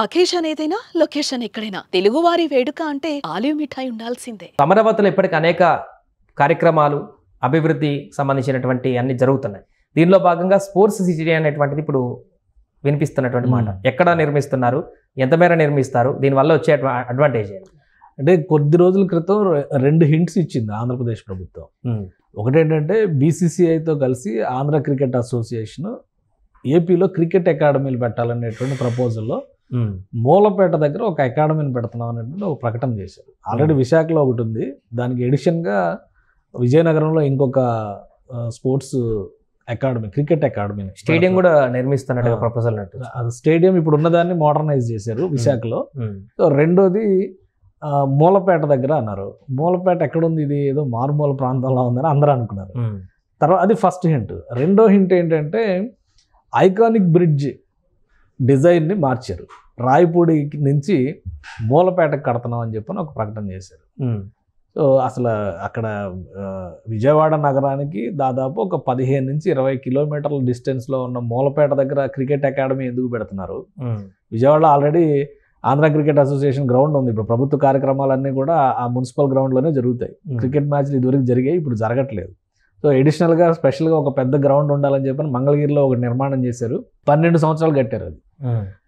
Occasion ఏదైనా location ఎక్కడైనా తెలుగువారి వేడుక అంటే ఆలివ్ మిఠాయి ఉండాల్సిందే. అమరావతిలో ఇప్పటికి అనేక కార్యక్రమాలు అభివృద్ధి సంబంధించినటువంటి అన్ని జరుగుతున్నాయి. దీనిలో భాగంగా స్పోర్ట్స్ సిటీ అనేటువంటిది ఇప్పుడు వినిపిస్తున్నటువంటి మాట. ఎక్కడ నిర్మిస్తున్నారు, ఎంత మేర నిర్మిస్తారు, దీనివల్ల వచ్చే అడ్వాంటేజ్ ఏంటి? అంటే కొద్ది రోజుల క్రితం 2 హింట్స్ ఇచ్చింది ఆంధ్రప్రదేశ్ ప్రభుత్వం. ఒకటేంటంటే బీసీసీఐతో కలిసి ఆంధ్ర క్రికెట్ అసోసియేషన్ ఏపీలో క్రికెట్ అకాడమీలు పెట్టాలనేటువంటి ప్రపోజల్లో మూలపేట దగ్గర ఒక అకాడమీని పెడుతున్నాం అనేటువంటి ఒక ప్రకటన చేశారు. ఆల్రెడీ విశాఖలో ఒకటి ఉంది, దానికి ఎడిషన్గా విజయనగరంలో ఇంకొక sports academy, cricket academy, stadium కూడా నిర్మిస్తున్నట్టుగా ప్రపోజల్. స్టేడియం ఇప్పుడు ఉన్నదాన్ని మోడర్నైజ్ చేశారు విశాఖలో. సో రెండోది మూలపేట దగ్గర అన్నారు. మూలపేట ఎక్కడుంది, ఇది ఏదో మారుమూల ప్రాంతంలో ఉందని అందరూ అనుకున్నారు. తర్వాత అది ఫస్ట్ హింట్. రెండో హింట్ ఏంటంటే ఐకానిక్ బ్రిడ్జ్ డిజైన్ని మార్చారు. రాయపూడి నుంచి మూలపేటకు కడుతున్నాం అని చెప్పని ఒక ప్రకటన చేశారు. సో అసలు అక్కడ విజయవాడ నగరానికి దాదాపు ఒక 15 నుంచి 20 కిలోమీటర్ల డిస్టెన్స్లో ఉన్న మూలపేట దగ్గర క్రికెట్ అకాడమీ ఎందుకు పెడుతున్నారు? విజయవాడలో already Andhra cricket association ground ఉంది. ఇప్పుడు ప్రభుత్వ కార్యక్రమాలన్నీ కూడా ఆ మున్సిపల్ గ్రౌండ్లోనే జరుగుతాయి. క్రికెట్ మ్యాచ్లు ఇదివరకు జరిగాయి, ఇప్పుడు జరగట్లేదు. సో ఎడిషనల్గా స్పెషల్గా ఒక పెద్ద గ్రౌండ్ ఉండాలని చెప్పని మంగళగిరిలో ఒక నిర్మాణం చేశారు. 12 సంవత్సరాలు కట్టారు. అది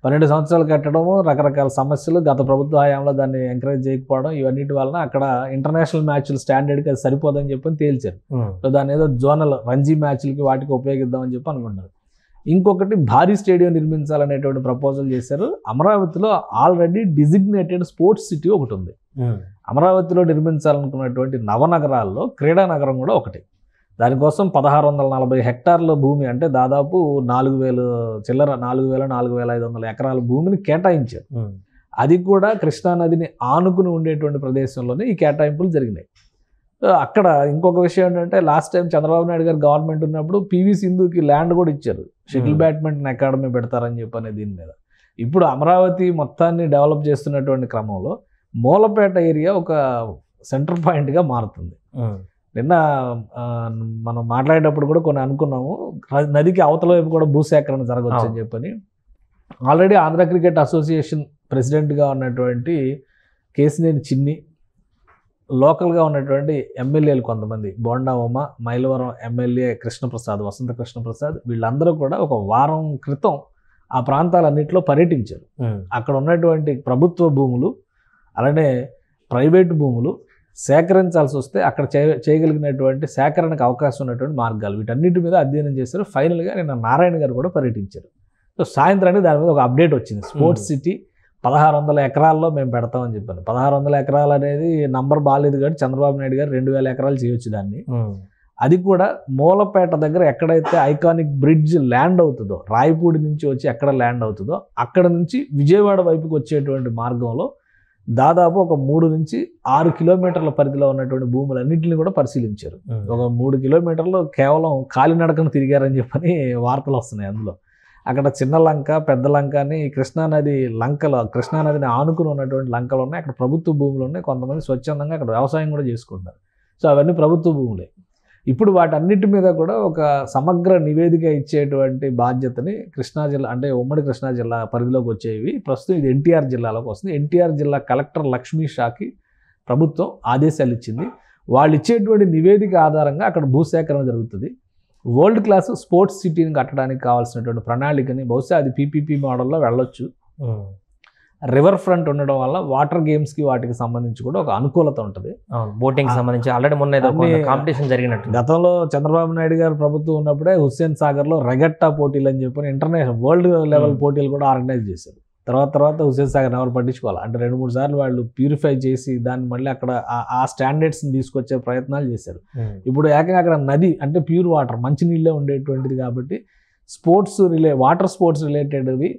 12 సంవత్సరాలు కట్టడము, రకరకాల సమస్యలు, గత ప్రభుత్వ హయాంలో దాన్ని ఎంకరేజ్ చేయకపోవడం, ఇవన్నిటి వలన అక్కడ ఇంటర్నేషనల్ మ్యాచ్లు స్టాండర్డ్కి అది సరిపోదని చెప్పని తేల్చారు. సో దాన్ని ఏదో జోనల్ రంజీ మ్యాచ్లకి వాటికి ఉపయోగిద్దామని చెప్పి అనుకున్నారు. ఇంకొకటి భారీ స్టేడియం నిర్మించాలనేటువంటి ప్రపోజల్ చేశారు. అమరావతిలో ఆల్రెడీ డిజిగ్నేటెడ్ స్పోర్ట్స్ సిటీ ఒకటి ఉంది. అమరావతిలో నిర్మించాలనుకున్నటువంటి నవనగరాల్లో క్రీడా నగరం కూడా ఒకటి. దానికోసం 1640 హెక్టార్ల భూమి, అంటే దాదాపు 4,500 ఎకరాల భూమిని కేటాయించారు. అది కూడా కృష్ణానదిని ఆనుకుని ఉండేటువంటి ప్రదేశంలోనే ఈ కేటాయింపులు జరిగినాయి. అక్కడ ఇంకొక విషయం ఏంటంటే లాస్ట్ టైం చంద్రబాబు నాయుడు గారు గవర్నమెంట్ ఉన్నప్పుడు పివి సింధుకి ల్యాండ్ కూడా ఇచ్చారు, షటిల్ బ్యాడ్మింటన్ అకాడమీ పెడతారని చెప్పనే దీని మీద. ఇప్పుడు అమరావతి మొత్తాన్ని డెవలప్ చేస్తున్నటువంటి క్రమంలో మూలపేట ఏరియా ఒక సెంటర్ పాయింట్గా మారుతుంది. నిన్న మనం మాట్లాడేటప్పుడు కూడా కొన్ని అనుకున్నాము, నదికి అవతల వైపు కూడా భూసేకరణ జరగవచ్చు అని చెప్పని. ఆల్రెడీ ఆంధ్ర క్రికెట్ అసోసియేషన్ ప్రెసిడెంట్గా ఉన్నటువంటి కేసినేని చిన్ని, లోకల్గా ఉన్నటువంటి ఎమ్మెల్యేలు కొంతమంది, బోండా ఉమ, మైలవరం ఎమ్మెల్యే కృష్ణప్రసాద్, వసంత కృష్ణప్రసాద్, వీళ్ళందరూ కూడా ఒక వారం క్రితం ఆ ప్రాంతాలన్నింటిలో పర్యటించారు. అక్కడ ఉన్నటువంటి ప్రభుత్వ భూములు అలానే ప్రైవేటు భూములు సేకరించాల్సి వస్తే అక్కడ చేయగలిగినటువంటి సేకరణకు అవకాశం ఉన్నటువంటి మార్గాలు, వీటన్నిటి మీద అధ్యయనం చేశారు. ఫైనల్గా నిన్న నారాయణ గారు కూడా పర్యటించారు. సో సాయంత్రానికి దాని మీద ఒక అప్డేట్ వచ్చింది. స్పోర్ట్స్ సిటీ 1600 ఎకరాల్లో మేము పెడతామని చెప్పాను. 1600 ఎకరాలు అనేది నంబర్ బాగాలేదు కాబట్టి చంద్రబాబు నాయుడు గారు 2000 ఎకరాలు చేయొచ్చు దాన్ని. అది కూడా మూలపేట దగ్గర ఎక్కడైతే ఐకానిక్ బ్రిడ్జ్ ల్యాండ్ అవుతుందో, రాయపూడి నుంచి వచ్చి ఎక్కడ ల్యాండ్ అవుతుందో అక్కడ నుంచి విజయవాడ వైపుకి వచ్చేటువంటి మార్గంలో దాదాపు ఒక 3 నుంచి 6 కిలోమీటర్ల పరిధిలో ఉన్నటువంటి భూములన్నింటినీ కూడా పరిశీలించారు. ఒక 3 కిలోమీటర్లు కేవలం కాలినడకను తిరిగారని చెప్పని వార్తలు వస్తున్నాయి. అందులో అక్కడ చిన్న లంక, పెద్ద లంక అని కృష్ణానది లంకలు, కృష్ణానదిని ఆనుకుని ఉన్నటువంటి లంకలు ఉన్నాయి. అక్కడ ప్రభుత్వ భూములు ఉన్నాయి. కొంతమంది స్వచ్ఛందంగా అక్కడ వ్యవసాయం కూడా చేసుకుంటారు. సో అవన్నీ ప్రభుత్వ భూములే. ఇప్పుడు వాటన్నిటి మీద కూడా ఒక సమగ్ర నివేదిక ఇచ్చేటువంటి బాధ్యతని కృష్ణా జిల్లా, అంటే ఉమ్మడి కృష్ణా జిల్లా పరిధిలోకి వచ్చేవి. ప్రస్తుతం ఇది ఎన్టీఆర్ జిల్లాలోకి వస్తుంది. ఎన్టీఆర్ జిల్లా కలెక్టర్ లక్ష్మీ షాకి ప్రభుత్వం ఆదేశాలు ఇచ్చింది. వాళ్ళు ఇచ్చేటువంటి నివేదిక ఆధారంగా అక్కడ భూసేకరణ జరుగుతుంది. వరల్డ్ క్లాస్ స్పోర్ట్స్ సిటీని కట్టడానికి కావాల్సినటువంటి ప్రణాళికని బహుశా అది పీపీపీ మోడల్లో వెళ్ళొచ్చు. రివర్ ఫ్రంట్ ఉండడం వల్ల వాటర్ గేమ్స్కి వాటికి సంబంధించి కూడా ఒక అనుకూలత ఉంటుంది. బోటింగ్ సంబంధించి ఆల్రెడీ మొన్న కాంపిటీషన్ జరిగినట్టు. గతంలో చంద్రబాబు నాయుడు గారు ప్రభుత్వం ఉన్నప్పుడే హుస్సేన్ సాగర్లో రెగట్టా పోటీలు అని చెప్పి ఇంటర్నేషనల్ వరల్డ్ లెవెల్ పోటీలు కూడా ఆర్గనైజ్ చేశారు. తర్వాత హుస్సేన్ సాగర్ ఎవరు పట్టించుకోవాలి అంటే 2-3 సార్లు వాళ్ళు ప్యూరిఫై చేసి దాన్ని మళ్ళీ అక్కడ ఆ స్టాండర్డ్స్ని తీసుకొచ్చే ప్రయత్నాలు చేశారు. ఇప్పుడు ఏకంగా అక్కడ నది అంటే ప్యూర్ వాటర్, మంచినీళ్ళే ఉండేటువంటిది కాబట్టి స్పోర్ట్స్ వాటర్ స్పోర్ట్స్ రిలేటెడ్వి,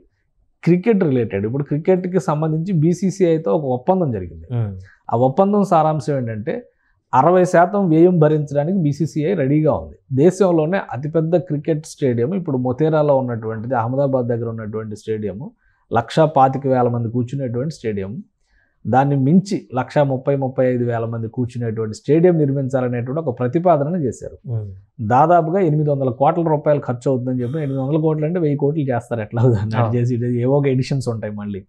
క్రికెట్ రిలేటెడ్, ఇప్పుడు క్రికెట్కి సంబంధించి బీసీసీఐతో ఒక ఒప్పందం జరిగింది. ఆ ఒప్పందం సారాంశం ఏంటంటే 60% వ్యయం భరించడానికి బీసీసీఐ రెడీగా ఉంది. దేశంలోనే అతిపెద్ద క్రికెట్ స్టేడియం ఇప్పుడు మొతేరాలో ఉన్నటువంటిది, అహ్మదాబాద్ దగ్గర ఉన్నటువంటి స్టేడియము, 1,25,000 మంది కూర్చునేటువంటి స్టేడియం. దాన్ని మించి 1,30,000-1,35,000 మంది కూర్చునేటువంటి స్టేడియం నిర్మించాలనేటువంటి ఒక ప్రతిపాదనను చేశారు. దాదాపుగా 800 కోట్ల రూపాయలు ఖర్చు అవుతుందని చెప్పి, 800 కోట్లు అంటే 1000 కోట్లు చేస్తారు ఎట్లా దాన్ని చేసి, ఏవో ఒక ఎడిషన్స్ ఉంటాయి మళ్ళీ.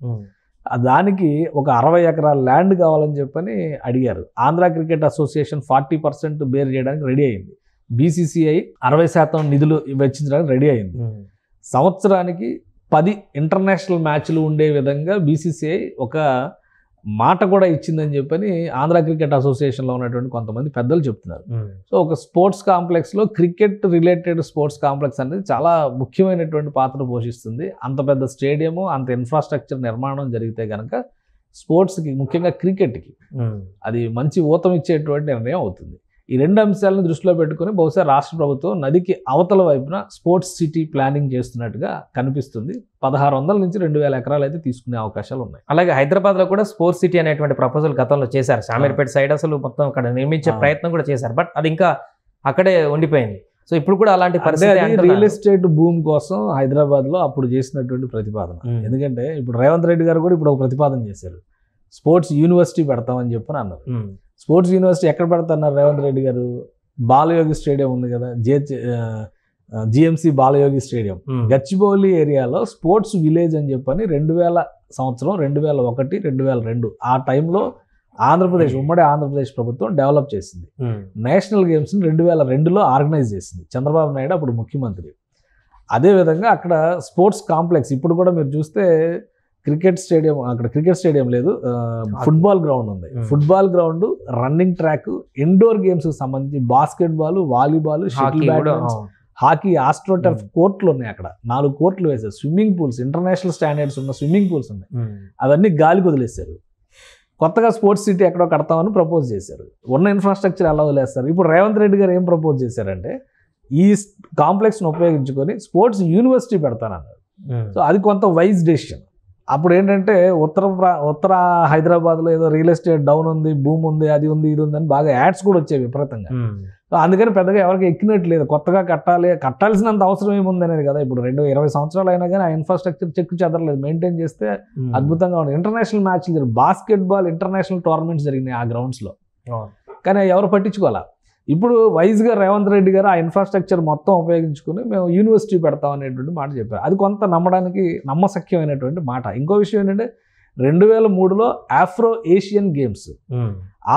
దానికి ఒక 60 ఎకరాల ల్యాండ్ కావాలని చెప్పని అడిగారు. ఆంధ్ర క్రికెట్ అసోసియేషన్ 40% బేర్ చేయడానికి రెడీ అయింది. BCCI 60% నిధులు వెచ్చించడానికి రెడీ అయింది. సంవత్సరానికి 10 ఇంటర్నేషనల్ మ్యాచ్లు ఉండే విధంగా BCCI ఒక మాట కూడా ఇచ్చిందని చెప్పని ఆంధ్ర క్రికెట్ అసోసియేషన్లో ఉన్నటువంటి కొంతమంది పెద్దలు చెప్తున్నారు. సో ఒక స్పోర్ట్స్ కాంప్లెక్స్లో క్రికెట్ రిలేటెడ్ స్పోర్ట్స్ కాంప్లెక్స్ అనేది చాలా ముఖ్యమైనటువంటి పాత్ర పోషిస్తుంది. అంత పెద్ద స్టేడియము, అంత ఇన్ఫ్రాస్ట్రక్చర్ నిర్మాణం జరిగితే కనుక స్పోర్ట్స్కి, ముఖ్యంగా క్రికెట్కి అది మంచి ఊతం ఇచ్చేటువంటి నిర్ణయం అవుతుంది. ఈ 2 అంశాలను దృష్టిలో పెట్టుకుని బహుశా రాష్ట్ర ప్రభుత్వం నదికి అవతల వైపున స్పోర్ట్స్ సిటీ ప్లానింగ్ చేస్తున్నట్టుగా కనిపిస్తుంది. 1600 నుంచి 2000 ఎకరాలు అయితే తీసుకునే అవకాశాలు ఉన్నాయి. అలాగే హైదరాబాద్లో కూడా స్పోర్ట్స్ సిటీ అనేటువంటి ప్రపోజల్ గతంలో చేశారు. శామీర్పేట సైడ్ అసలు మొత్తం అక్కడ నిర్మించే ప్రయత్నం కూడా చేశారు. బట్ అది ఇంకా అక్కడే ఉండిపోయింది. సో ఇప్పుడు కూడా అలాంటి పరిస్థితి రియల్ ఎస్టేట్ భూమి కోసం హైదరాబాద్లో అప్పుడు చేసినటువంటి ప్రతిపాదన. ఎందుకంటే ఇప్పుడు రేవంత్ రెడ్డి గారు కూడా ఇప్పుడు ఒక ప్రతిపాదన చేశారు. స్పోర్ట్స్ యూనివర్సిటీ పెడతామని చెప్పని అన్నారు. స్పోర్ట్స్ యూనివర్సిటీ ఎక్కడ పెడతాన్నారు రేవంత్ రెడ్డి గారు? బాలయోగి స్టేడియం ఉంది కదా, GMC బాలయోగి స్టేడియం, గచ్చిబౌలి ఏరియాలో స్పోర్ట్స్ విలేజ్ అని చెప్పని 2000 సంవత్సరం, 2001, 2002 ఆ టైంలో ఉమ్మడి ఆంధ్రప్రదేశ్ ప్రభుత్వం డెవలప్ చేసింది. నేషనల్ గేమ్స్ని 2002లో ఆర్గనైజ్ చేసింది. చంద్రబాబు నాయుడు అప్పుడు ముఖ్యమంత్రి. అదేవిధంగా అక్కడ స్పోర్ట్స్ కాంప్లెక్స్ ఇప్పుడు కూడా మీరు చూస్తే క్రికెట్ స్టేడియం, అక్కడ క్రికెట్ స్టేడియం లేదు, ఫుట్బాల్ గ్రౌండ్ ఉంది. Football ground, running track, indoor games కి సంబంధించి basketball, volleyball, shuttle badminton, hockey, astroturf కోర్టులు ఉన్నాయి. అక్కడ 4 కోర్టులు వేశారు. స్విమ్మింగ్ పూల్స్, ఇంటర్నేషనల్ స్టాండర్డ్స్ ఉన్న స్విమ్మింగ్ పూల్స్ ఉన్నాయి. అవన్నీ గాలికి వదిలేశారు. కొత్తగా స్పోర్ట్స్ సిటీ ఎక్కడో కడతామని ప్రపోజ్ చేశారు. ఉన్న ఇన్ఫ్రాస్ట్రక్చర్ ఎలా వదిలేస్తారు? ఇప్పుడు రేవంత్ రెడ్డి గారు ఏం ప్రపోజ్ చేశారంటే ఈ కాంప్లెక్స్ను ఉపయోగించుకొని స్పోర్ట్స్ యూనివర్సిటీ పెడతానన్నారు. సో అది కొంత వైజ్ డెసిషన్. అప్పుడు ఏంటంటే ఉత్తర హైదరాబాద్లో ఏదో రియల్ ఎస్టేట్ డౌన్ ఉంది, భూమి ఉంది, అది ఉంది, ఇది ఉంది అని బాగా యాడ్స్ కూడా వచ్చాయి విపరీతంగా. సో అందుకని పెద్దగా ఎవరికి ఎక్కినట్లేదు. కొత్తగా కట్టాల్సినంత అవసరం ఏముంది అనేది కదా. ఇప్పుడు 20 సంవత్సరాలు అయినా కానీ ఆ ఇన్ఫ్రాస్ట్రక్చర్ చెక్కు చెదరలేదు. మెయింటైన్ చేస్తే అద్భుతంగా ఉంది. ఇంటర్నేషనల్ మ్యాచ్లు జరిగి, బాస్కెట్బాల్ ఇంటర్నేషనల్ టోర్నమెంట్స్ జరిగినాయి ఆ గ్రౌండ్స్లో, కానీ ఎవరు పట్టించుకోవాలా. ఇప్పుడు వైజ్గా రేవంత్ రెడ్డి గారు ఆ ఇన్ఫ్రాస్ట్రక్చర్ మొత్తం ఉపయోగించుకుని మేము యూనివర్సిటీ పెడతాం అనేటువంటి మాట చెప్పారు. అది కొంత నమ్మడానికి నమ్మశక్యమైనటువంటి మాట. ఇంకో విషయం ఏంటంటే 2003లో Afro Asian games,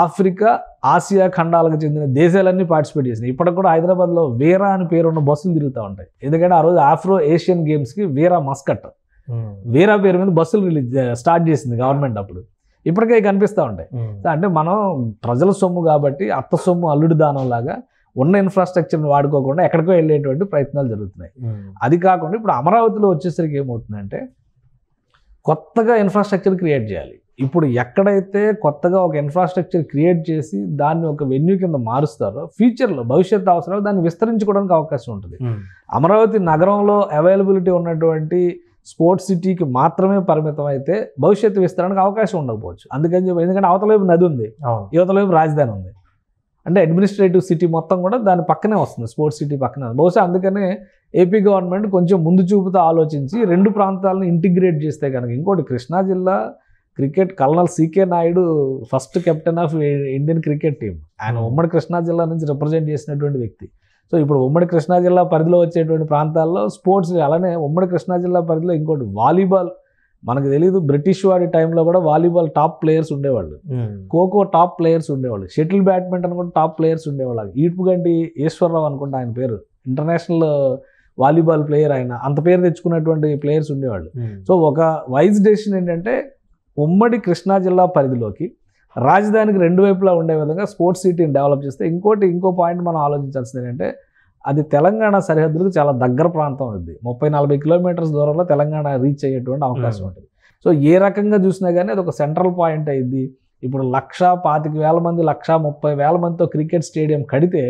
Africa, Asia ఖండాలకు చెందిన దేశాలన్నీ పార్టిసిపేట్ చేసినాయి. ఇప్పటికి కూడా హైదరాబాద్లో వీరా అని పేరున్న బస్సులు తిరుగుతూ ఉంటాయి. ఎందుకంటే ఆ రోజు ఆఫ్రో ఏషియన్ గేమ్స్కి వీరా మస్కట్, వీరా పేరు మీద బస్సులు స్టార్ట్ చేసింది గవర్నమెంట్. అప్పుడు ఇప్పటికే కనిపిస్తూ ఉంటాయి. అంటే మనం ప్రజల సొమ్ము కాబట్టి అత్త సొమ్ము అల్లుడి దానం లాగా ఉన్న ఇన్ఫ్రాస్ట్రక్చర్ని వాడుకోకుండా ఎక్కడికో వెళ్ళేటువంటి ప్రయత్నాలు జరుగుతున్నాయి. అది కాకుండా ఇప్పుడు అమరావతిలో వచ్చేసరికి ఏమవుతుందంటే కొత్తగా ఇన్ఫ్రాస్ట్రక్చర్ క్రియేట్ చేయాలి. ఇప్పుడు ఎక్కడైతే కొత్తగా ఒక ఇన్ఫ్రాస్ట్రక్చర్ క్రియేట్ చేసి దాన్ని ఒక వెన్యూ కింద మారుస్తారో ఫ్యూచర్లో భవిష్యత్తు అవసరాలు దాన్ని విస్తరించుకోవడానికి అవకాశం ఉంటుంది. అమరావతి నగరంలో అవైలబిలిటీ ఉన్నటువంటి స్పోర్ట్స్ సిటీకి మాత్రమే పరిమితం అయితే భవిష్యత్తు విస్తరణకు అవకాశం ఉండకపోవచ్చు. ఎందుకంటే అవతల వైపు నది ఉంది, యువతల వైపు రాజధాని ఉంది. అంటే అడ్మినిస్ట్రేటివ్ సిటీ మొత్తం కూడా దాని పక్కనే వస్తుంది, స్పోర్ట్స్ సిటీ పక్కనే. బహుశా అందుకనే ఏపీ గవర్నమెంట్ కొంచెం ముందు చూపుతో ఆలోచించి 2 ప్రాంతాలను ఇంటిగ్రేట్ చేస్తే కనుక. ఇంకోటి, కృష్ణా జిల్లా cricket colonel CK Naidu first captain of Indian cricket team. ఆయన ఉమ్మడి కృష్ణా జిల్లా నుంచి రిప్రజెంట్ చేసినటువంటి వ్యక్తి. సో ఇప్పుడు ఉమ్మడి కృష్ణా జిల్లా పరిధిలో వచ్చేటువంటి ప్రాంతాల్లో స్పోర్ట్స్, అలానే ఉమ్మడి కృష్ణా జిల్లా పరిధిలో ఇంకోటి వాలీబాల్. మనకు తెలియదు, బ్రిటిష్ వాడి టైంలో కూడా వాలీబాల్ టాప్ ప్లేయర్స్ ఉండేవాళ్ళు, ఖోఖో టాప్ ప్లేయర్స్ ఉండేవాళ్ళు, షటిల్ బ్యాడ్మింటన్ కూడా టాప్ ప్లేయర్స్ ఉండేవాళ్ళు. ఈడ్పుగంటి ఈశ్వరరావు అనుకుంటా ఆయన పేరు, ఇంటర్నేషనల్ వాలీబాల్ ప్లేయర్. ఆయన అంత పేరు తెచ్చుకున్నటువంటి ప్లేయర్స్ ఉండేవాళ్ళు. సో ఒక వైజ్ డెసిషన్ ఏంటంటే ఉమ్మడి కృష్ణా జిల్లా పరిధిలోకి రాజధానికి 2 వైపులా ఉండే విధంగా స్పోర్ట్స్ సిటీని డెవలప్ చేస్తే. ఇంకో పాయింట్ మనం ఆలోచించాల్సింది ఏంటంటే అది తెలంగాణ సరిహద్దులకు చాలా దగ్గర ప్రాంతం. అది 30-40 కిలోమీటర్స్ దూరంలో తెలంగాణ రీచ్ అయ్యేటువంటి అవకాశం ఉంటుంది. సో ఏ రకంగా చూసినా కానీ అది ఒక సెంట్రల్ పాయింట్ అయింది. ఇప్పుడు 1,25,000 మంది, 1,30,000 మందితో క్రికెట్ స్టేడియం కడితే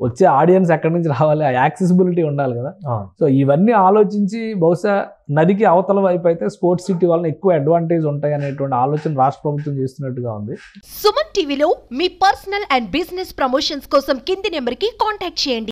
వచ్చే ఆడియన్స్ ఎక్కడి నుంచి రావాలి, ఆ యాక్సెసిబిలిటీ ఉండాలి కదా. సో ఇవన్నీ ఆలోచించి బహుశా నదికి అవతల వైపు అయితే స్పోర్ట్స్ సిటీ వలన ఎక్కువ అడ్వాంటేజ్ ఉంటాయి అనేటువంటి ఆలోచన రాష్ట్ర ప్రభుత్వం చేస్తున్నట్టుగా ఉంది. సుమన్ టీవీలో మీ పర్సనల్ అండ్ బిజినెస్ ప్రమోషన్స్ కోసం కింది నెంబర్కి కాంటాక్ట్ చేయండి.